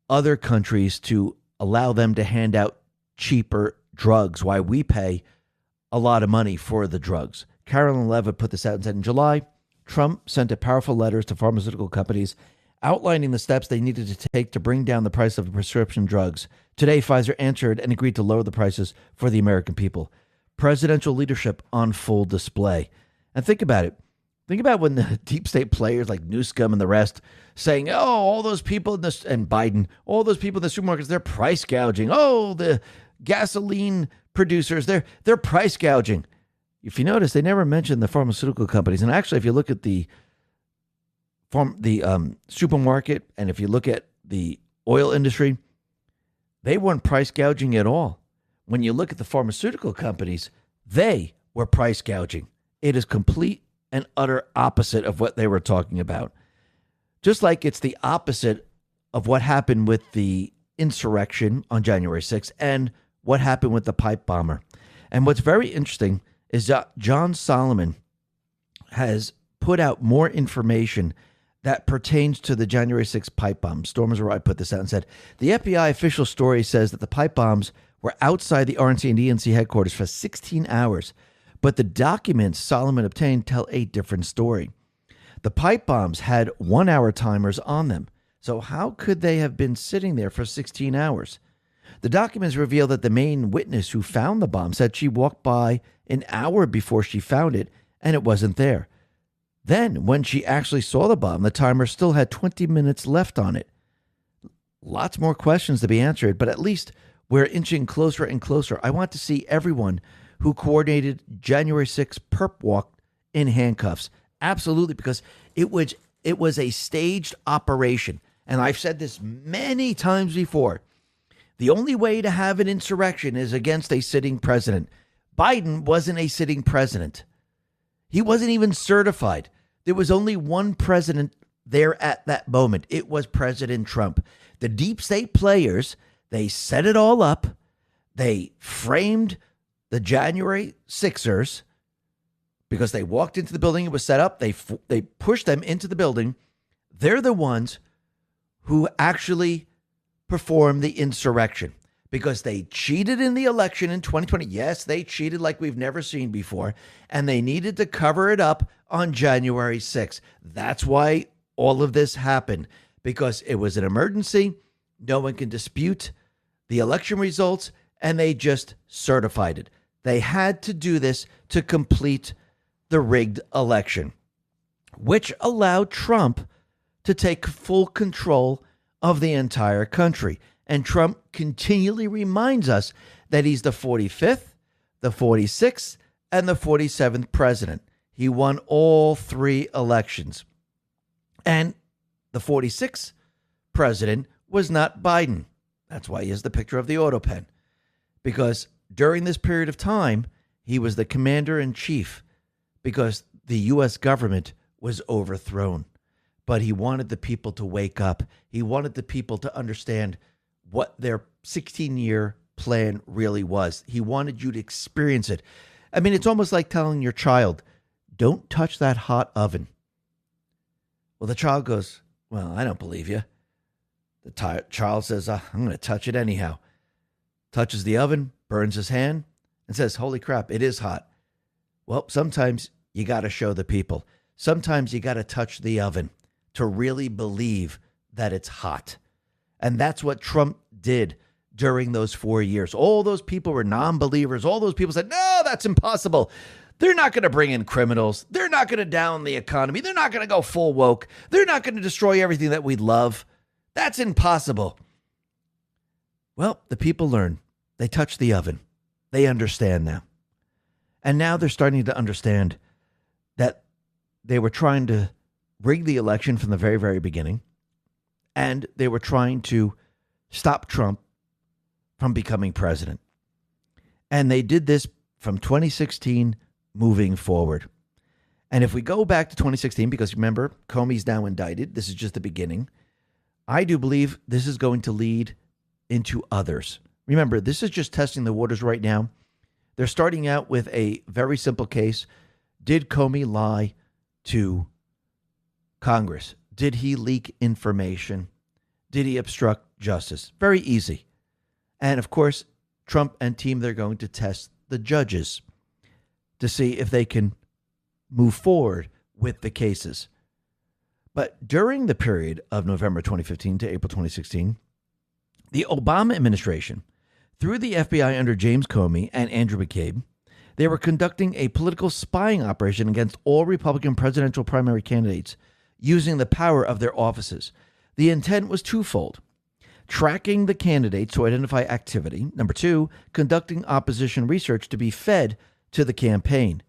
other countries to allow them to hand out cheaper drugs, while we pay a lot of money for the drugs. Carolyn Levitt put this out and said, in July, Trump sent a powerful letters to pharmaceutical companies outlining the steps they needed to take to bring down the price of prescription drugs. Today, Pfizer answered and agreed to lower the prices for the American people. Presidential leadership on full display. And think about it. Think about when the deep state players like Newsom and the rest saying, oh, all those people in this, and Biden, all those people in the supermarkets, they're price gouging. Oh, the gasoline producers, they're price gouging. If you notice, they never mentioned the pharmaceutical companies. And actually, if you look at the supermarket and if you look at the oil industry, they weren't price gouging at all. When you look at the pharmaceutical companies, they were price gouging. It is complete and utter opposite of what they were talking about. Just like it's the opposite of what happened with the insurrection on January 6th and what happened with the pipe bomber. And what's very interesting is that John Solomon has put out more information that pertains to the January 6th pipe bomb. Stormers Arrive put this out and said, the FBI official story says that the pipe bombs were outside the RNC and DNC headquarters for 16 hours, but the documents Solomon obtained tell a different story. The pipe bombs had 1-hour timers on them. So how could they have been sitting there for 16 hours? The documents reveal that the main witness who found the bomb said she walked by an hour before she found it and it wasn't there. Then, when she actually saw the bomb, the timer still had 20 minutes left on it. Lots more questions to be answered, but at least we're inching closer and closer. I want to see everyone who coordinated January 6th perp walk in handcuffs. Absolutely, because it was a staged operation. And I've said this many times before. The only way to have an insurrection is against a sitting president. Biden wasn't a sitting president. He wasn't even certified. There was only one president there at that moment. It was President Trump. The deep state players, They set it all up. They framed the January Sixers because they walked into the building. It was set up. They pushed them into the building. They're the ones who actually performed the insurrection because they cheated in the election in 2020. Yes, they cheated like we've never seen before, and they needed to cover it up on January 6th. That's why all of this happened, because it was an emergency. No one can dispute the election results, and they just certified it. They had to do this to complete the rigged election, which allowed Trump to take full control of the entire country. And Trump continually reminds us that he's the 45th, the 46th, and the 47th president. He won all three elections. And the 46th president was not Biden. That's why he has the picture of the auto pen. Because during this period of time, he was the commander-in-chief because the U.S. government was overthrown. But he wanted the people to wake up. He wanted the people to understand what their 16-year plan really was. He wanted you to experience it. I mean, it's almost like telling your child, don't touch that hot oven. Well, the child goes, well, I don't believe you. The child says, I'm going to touch it anyhow. Touches the oven, burns his hand, and says, holy crap, it is hot. Well, sometimes you got to show the people. Sometimes you got to touch the oven to really believe that it's hot. And that's what Trump did during those 4 years. All those people were non-believers. All those people said, no, that's impossible. They're not going to bring in criminals. They're not going to down the economy. They're not going to go full woke. They're not going to destroy everything that we love. That's impossible. Well, the people learn. They touch the oven. They understand now. And now they're starting to understand that they were trying to rig the election from the very, very beginning. And they were trying to stop Trump from becoming president. And they did this from 2016 moving forward. And if we go back to 2016, because remember, Comey's now indicted. This is just the beginning. I do believe this is going to lead into others. Remember, this is just testing the waters right now. They're starting out with a very simple case. Did Comey lie to Congress? Did he leak information? Did he obstruct justice? Very easy. And of course, Trump and team, they're going to test the judges to see if they can move forward with the cases. But during the period of November 2015 to April 2016, the Obama administration, through the FBI under James Comey and Andrew McCabe, they were conducting a political spying operation against all Republican presidential primary candidates using the power of their offices. The intent was twofold: tracking the candidates to identify activity. Number two, conducting opposition research to be fed to the campaign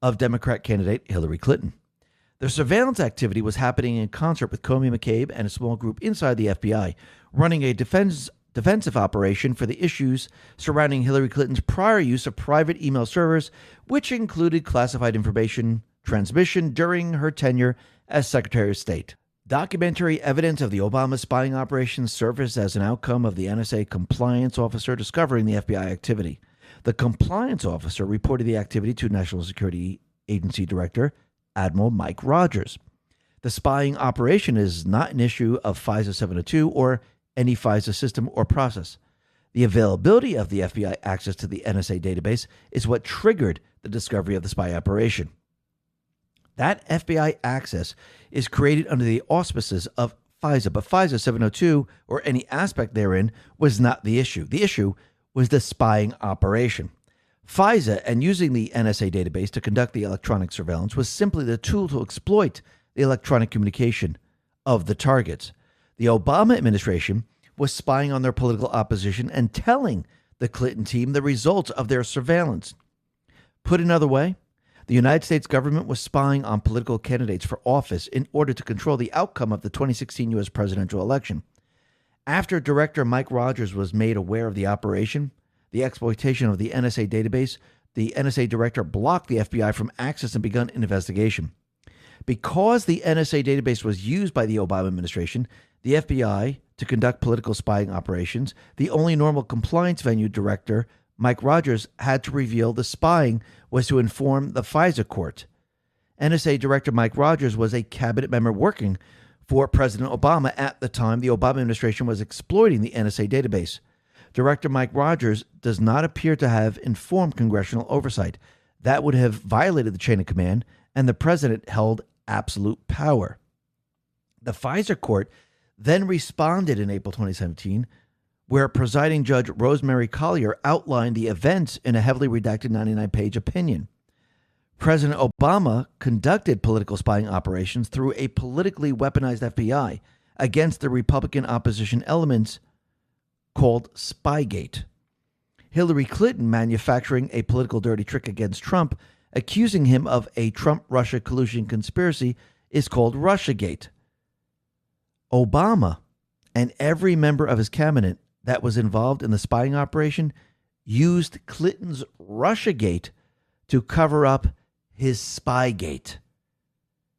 of Democrat candidate Hillary Clinton. The surveillance activity was happening in concert with Comey, McCabe, and a small group inside the FBI, running a defensive operation for the issues surrounding Hillary Clinton's prior use of private email servers, which included classified information transmission during her tenure as Secretary of State. Documentary evidence of the Obama spying operation surfaced as an outcome of the NSA compliance officer discovering the FBI activity. The compliance officer reported the activity to National Security Agency Director Admiral Mike Rogers. The spying operation is not an issue of FISA 702 or any FISA system or process. The availability of the FBI access to the NSA database is what triggered the discovery of the spy operation. That FBI access is created under the auspices of FISA, but FISA 702 or any aspect therein was not the issue. The issue was the spying operation. FISA and using the NSA database to conduct the electronic surveillance was simply the tool to exploit the electronic communication of the targets. The Obama administration was spying on their political opposition and telling the Clinton team the results of their surveillance. Put another way, the United States government was spying on political candidates for office in order to control the outcome of the 2016 U.S. presidential election. After Director Mike Rogers was made aware of the operation, the exploitation of the NSA database, the NSA director blocked the FBI from access and begun an investigation. Because the NSA database was used by the Obama administration, the FBI to conduct political spying operations, the only normal compliance venue director, Mike Rogers, had to reveal the spying was to inform the FISA court. NSA Director Mike Rogers was a cabinet member working for President Obama at the time the Obama administration was exploiting the NSA database. Director Mike Rogers does not appear to have informed congressional oversight. That would have violated the chain of command, and the president held absolute power. The FISA court then responded in April 2017, where presiding Judge Rosemary Collier outlined the events in a heavily redacted 99-page opinion. President Obama conducted political spying operations through a politically weaponized FBI against the Republican opposition elements called Spygate. Hillary Clinton manufacturing a political dirty trick against Trump, accusing him of a Trump-Russia collusion conspiracy, is called Russiagate. Obama and every member of his cabinet that was involved in the spying operation used Clinton's Russiagate to cover up his Spygate.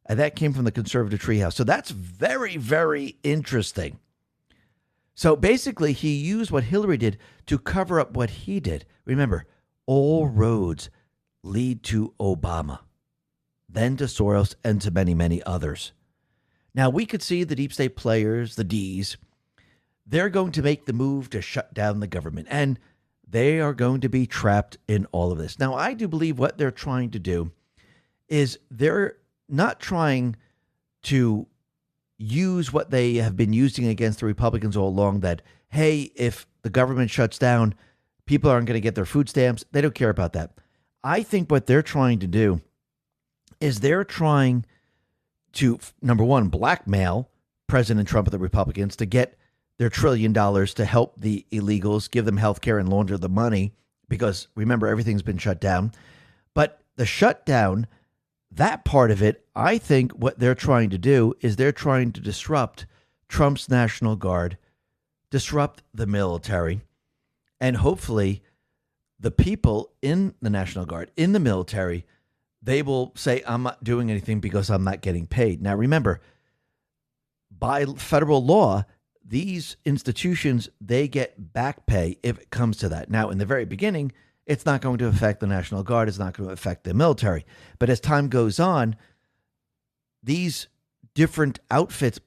And that came from the conservative treehouse. So that's very, very interesting. So basically, he used what Hillary did to cover up what he did. Remember, all roads lead to Obama, then to Soros, and to many, many others. Now, we could see the deep state players, the Ds, they're going to make the move to shut down the government, and they are going to be trapped in all of this. Now, I do believe what they're trying to do is they're not trying to use what they have been using against the Republicans all along, that, hey, if the government shuts down, people aren't going to get their food stamps. They don't care about that. I think what they're trying to do is they're trying to, number one, blackmail President Trump and the Republicans to get their $1 trillion to help the illegals, give them health care and launder the money, because remember, everything's been shut down. But the shutdown, that part of it, I think what they're trying to do is they're trying to disrupt Trump's National Guard, disrupt the military, and hopefully the people in the National Guard, in the military, they will say, I'm not doing anything because I'm not getting paid. Now, remember, by federal law, these institutions, they get back pay if it comes to that. Now, in the very beginning, it's not going to affect the National Guard. It's not going to affect the military. But as time goes on, these different outfits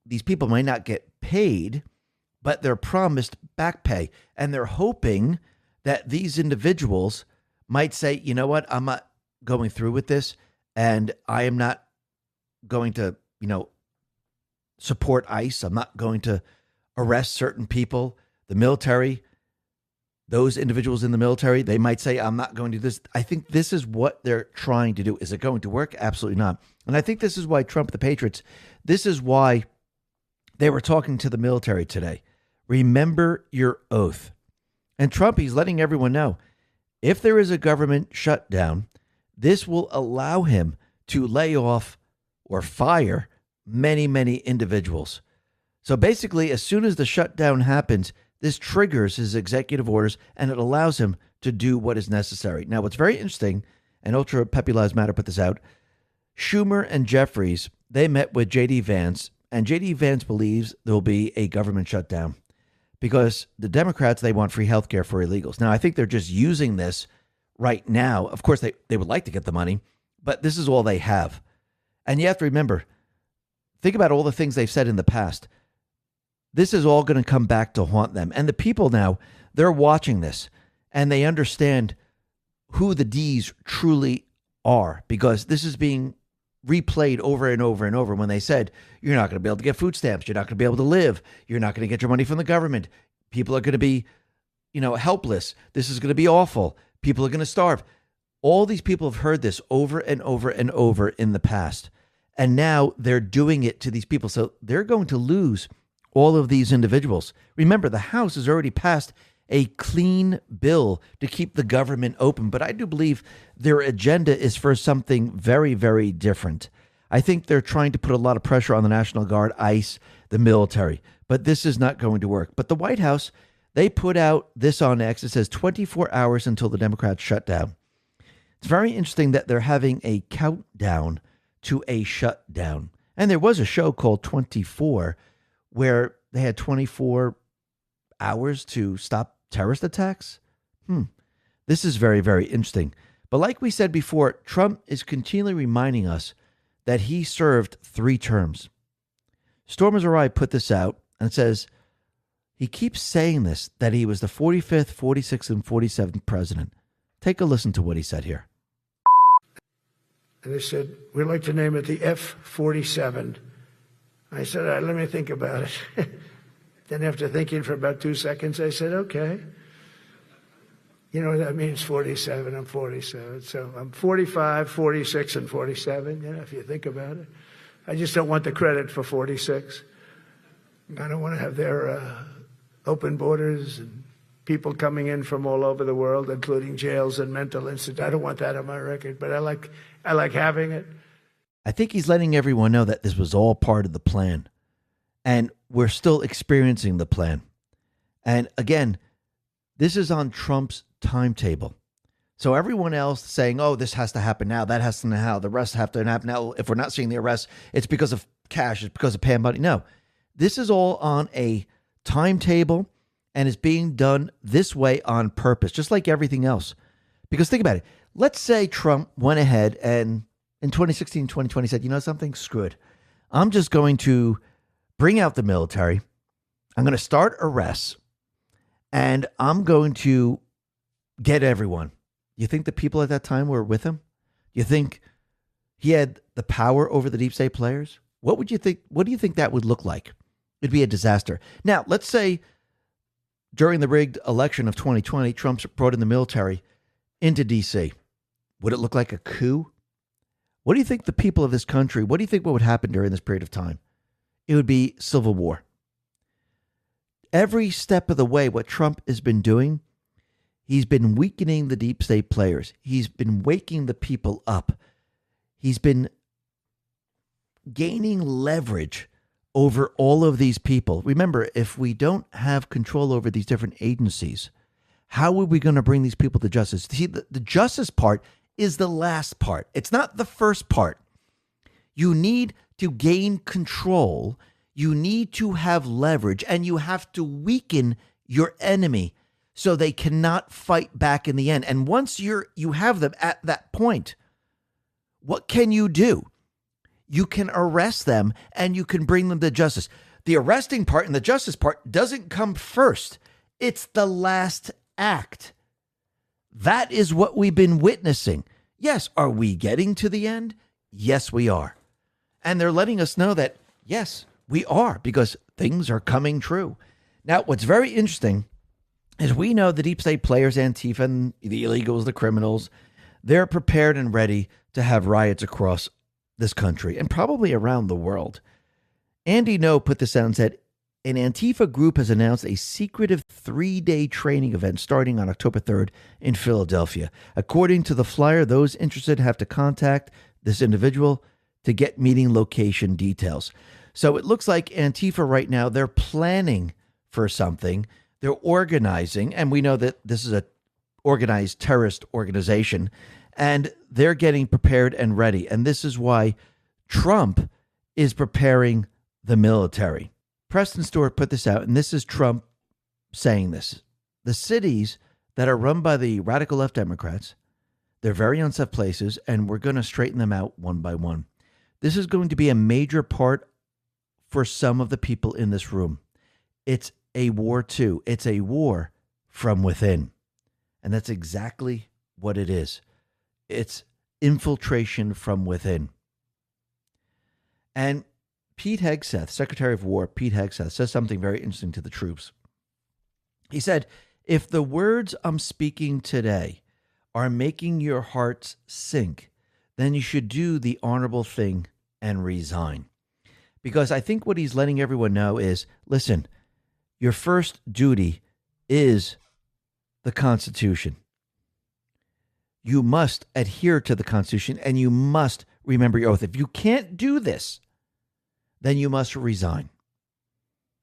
these people might not get paid, but they're promised back pay. And they're hoping that these individuals might say, you know what, I'm not going through with this, and I am not going to, support ICE. I'm not going to arrest certain people. The military, those individuals in the military, they might say, I'm not going to do this. I think this is what they're trying to do. Is it going to work? Absolutely not. And I think this is why Trump, the Patriots, this is why they were talking to the military today. Remember your oath. And Trump, he's letting everyone know, if there is a government shutdown, this will allow him to lay off or fire many, many individuals. So basically, as soon as the shutdown happens, this triggers his executive orders, and it allows him to do what is necessary. Now, what's very interesting, and Ultra Pepe Lives Matter put this out, Schumer and Jeffries, they met with J.D. Vance, and J.D. Vance believes there will be a government shutdown because the Democrats, they want free health care for illegals. Now, I think they're just using this right now. Of course, they would like to get the money, but this is all they have. And you have to remember, think about all the things they've said in the past. This is all going to come back to haunt them. And the people now, they're watching this, and they understand who the D's truly are, because this is being replayed over and over and over when they said, you're not going to be able to get food stamps. You're not going to be able to live. You're not going to get your money from the government. People are going to be, helpless. This is going to be awful. People are going to starve. All these people have heard this over and over and over in the past. And now they're doing it to these people. So they're going to lose all of these individuals. Remember, the House has already passed a clean bill to keep the government open. But I do believe their agenda is for something very, very different. I think they're trying to put a lot of pressure on the National Guard, ICE, the military. But this is not going to work. But the White House, they put out this on X. It says 24 hours until the Democrats shut down. It's very interesting that they're having a countdown to a shutdown. And there was a show called 24 where they had 24 hours to stop terrorist attacks? This is very, very interesting. But like we said before, Trump is continually reminding us that he served 3 terms. Storm Arai put this out and says he keeps saying this, that he was the 45th, 46th, and 47th president. Take a listen to what he said here. And they said, we'd like to name it the F-47. I said, all right, let me think about it. Then after thinking for about 2 seconds, I said, okay. You know what that means, 47, I'm 47. So I'm 45, 46, and 47, you know, if you think about it. I just don't want the credit for 46. I don't want to have their open borders and people coming in from all over the world, including jails and mental institutes. I don't want that on my record, but I like having it. I think he's letting everyone know that this was all part of the plan. And we're still experiencing the plan. And again, this is on Trump's timetable. So everyone else saying, oh, this has to happen now, that has to happen now, the rest have to happen now. If we're not seeing the arrests, it's because of cash, it's because of paying money. No, this is all on a timetable and is being done this way on purpose, just like everything else. Because think about it. Let's say Trump went ahead and in 2016, 2020 said, you know something, screw it. I'm just going to bring out the military. I'm going to start arrests and I'm going to get everyone. You think the people at that time were with him? You think he had the power over the deep state players? What would you think? What do you think that would look like? It'd be a disaster. Now, let's say during the rigged election of 2020, Trump brought in the military into D.C. Would it look like a coup? What do you think the people of this country, what do you think what would happen during this period of time? It would be civil war. Every step of the way, what Trump has been doing, he's been weakening the deep state players. He's been waking the people up. He's been gaining leverage over all of these people. Remember, if we don't have control over these different agencies, how are we going to bring these people to justice? See, the justice part is the last part. It's not the first part. You need to gain control. You need to have leverage, and you have to weaken your enemy so they cannot fight back in the end. And once you have them at that point, what can you do? You can arrest them and you can bring them to justice. The arresting part and the justice part doesn't come first. It's the last act. That is what we've been witnessing. Yes, are we getting to the end? Yes, we are. And they're letting us know that, yes, we are, because things are coming true. Now, what's very interesting is we know the deep state players, Antifa, and the illegals, the criminals, they're prepared and ready to have riots across this country and probably around the world. Andy No put this out and said, an Antifa group has announced a secretive 3-day training event starting on October 3rd in Philadelphia. According to the flyer, those interested have to contact this individual to get meeting location details. So it looks like Antifa right now, they're planning for something. They're organizing, and we know that this is a organized terrorist organization, and they're getting prepared and ready. And this is why Trump is preparing the military. Preston Stewart put this out, and this is Trump saying this. The cities that are run by the radical left Democrats, they're very unsafe places, and we're going to straighten them out one by one. This is going to be a major part for some of the people in this room. It's a war too. It's a war from within. And that's exactly what it is. It's infiltration from within. And Pete Hegseth, Secretary of War Pete Hegseth, says something very interesting to the troops. He said, if the words I'm speaking today are making your hearts sink, then you should do the honorable thing and resign. Because I think what he's letting everyone know is, listen, your first duty is the Constitution. You must adhere to the Constitution and you must remember your oath. If you can't do this, then you must resign.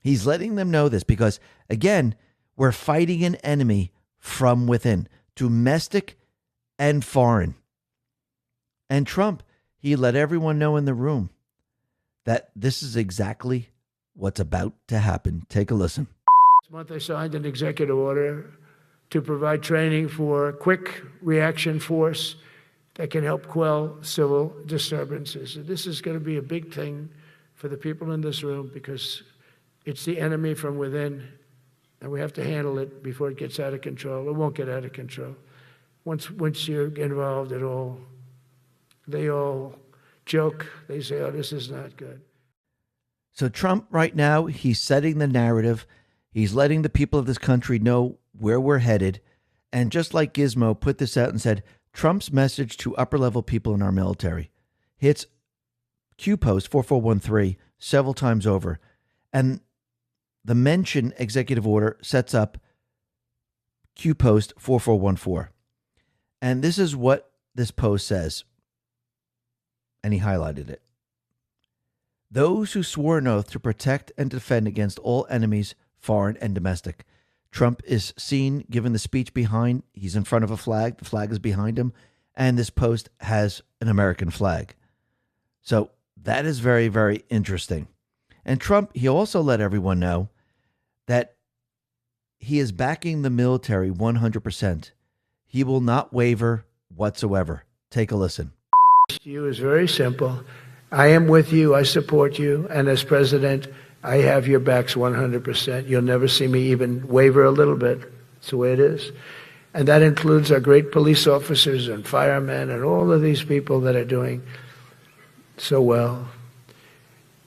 He's letting them know this because, again, we're fighting an enemy from within, domestic and foreign. And Trump, he let everyone know in the room that this is exactly what's about to happen. Take a listen. This month I signed an executive order to provide training for quick reaction force that can help quell civil disturbances. And this is going to be a big thing for the people in this room because it's the enemy from within, and we have to handle it before it gets out of control. It won't get out of control. Once you're involved at all, they all joke. They say, oh, this is not good. So Trump right now, he's setting the narrative. He's letting the people of this country know where we're headed. And just like Gizmo put this out and said, Trump's message to upper-level people in our military hits Q-Post 4413 several times over. And the mentioned executive order sets up Q-Post 4414. And this is what this post says. And he highlighted it. Those who swore an oath to protect and defend against all enemies, foreign and domestic. Trump is seen giving the speech behind. He's in front of a flag. The flag is behind him. And this post has an American flag. So that is very, very interesting. And Trump, he also let everyone know that he is backing the military 100%. He will not waver whatsoever. Take a listen. You is very simple. I am with you. I support you. And as president, I have your backs 100%. You'll never see me even waver a little bit. It's the way it is. And that includes our great police officers and firemen and all of these people that are doing so well.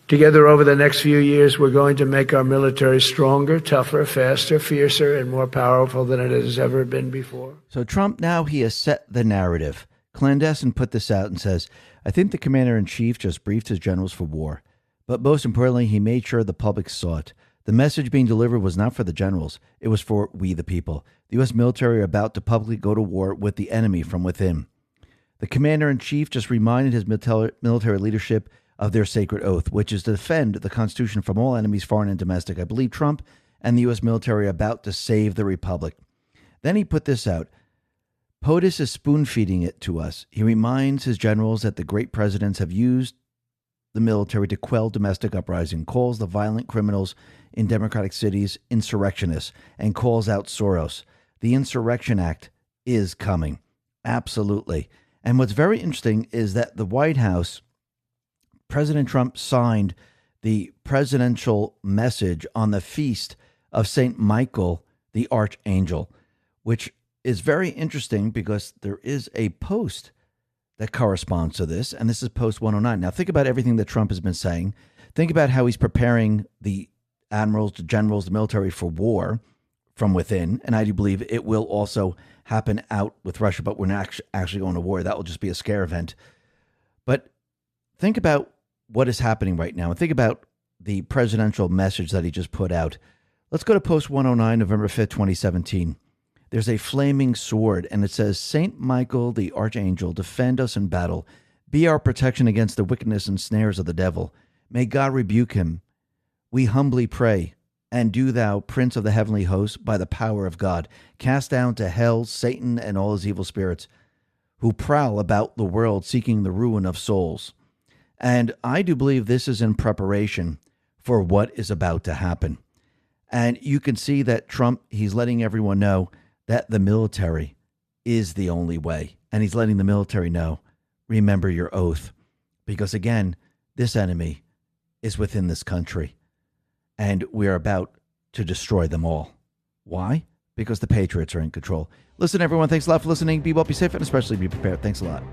Together over the next few years, we're going to make our military stronger, tougher, faster, fiercer, and more powerful than it has ever been before. So Trump now, he has set the narrative. Clandestine put this out and says, I think the commander-in-chief just briefed his generals for war. But most importantly, he made sure the public saw it. The message being delivered was not for the generals. It was for we the people. The U.S. military are about to publicly go to war with the enemy from within. The commander-in-chief just reminded his military leadership of their sacred oath, which is to defend the Constitution from all enemies, foreign and domestic. I believe Trump and the U.S. military are about to save the republic. Then he put this out. POTUS is spoon-feeding it to us. He reminds his generals that the great presidents have used the military to quell domestic uprising, calls the violent criminals in democratic cities insurrectionists, and calls out Soros. The Insurrection Act is coming. Absolutely. And what's very interesting is that the White House, President Trump signed the presidential message on the feast of St. Michael, the Archangel, which is very interesting because there is a post that corresponds to this, and this is post 109. Now, think about everything that Trump has been saying. Think about how he's preparing the admirals, the generals, the military for war from within, and I do believe it will also happen out with Russia, but we're not actually going to war. That will just be a scare event. But think about what is happening right now, and think about the presidential message that he just put out. Let's go to post 109, November 5th, 2017. There's a flaming sword, and it says, St. Michael, the Archangel, defend us in battle. Be our protection against the wickedness and snares of the devil. May God rebuke him. We humbly pray. And do thou, Prince of the heavenly host, by the power of God, cast down to hell Satan and all his evil spirits, who prowl about the world seeking the ruin of souls. And I do believe this is in preparation for what is about to happen. And you can see that Trump, he's letting everyone know that the military is the only way. And he's letting the military know, remember your oath. Because again, this enemy is within this country. And we're about to destroy them all. Why? Because the Patriots are in control. Listen, everyone, thanks a lot for listening. Be well, be safe, and especially be prepared. Thanks a lot.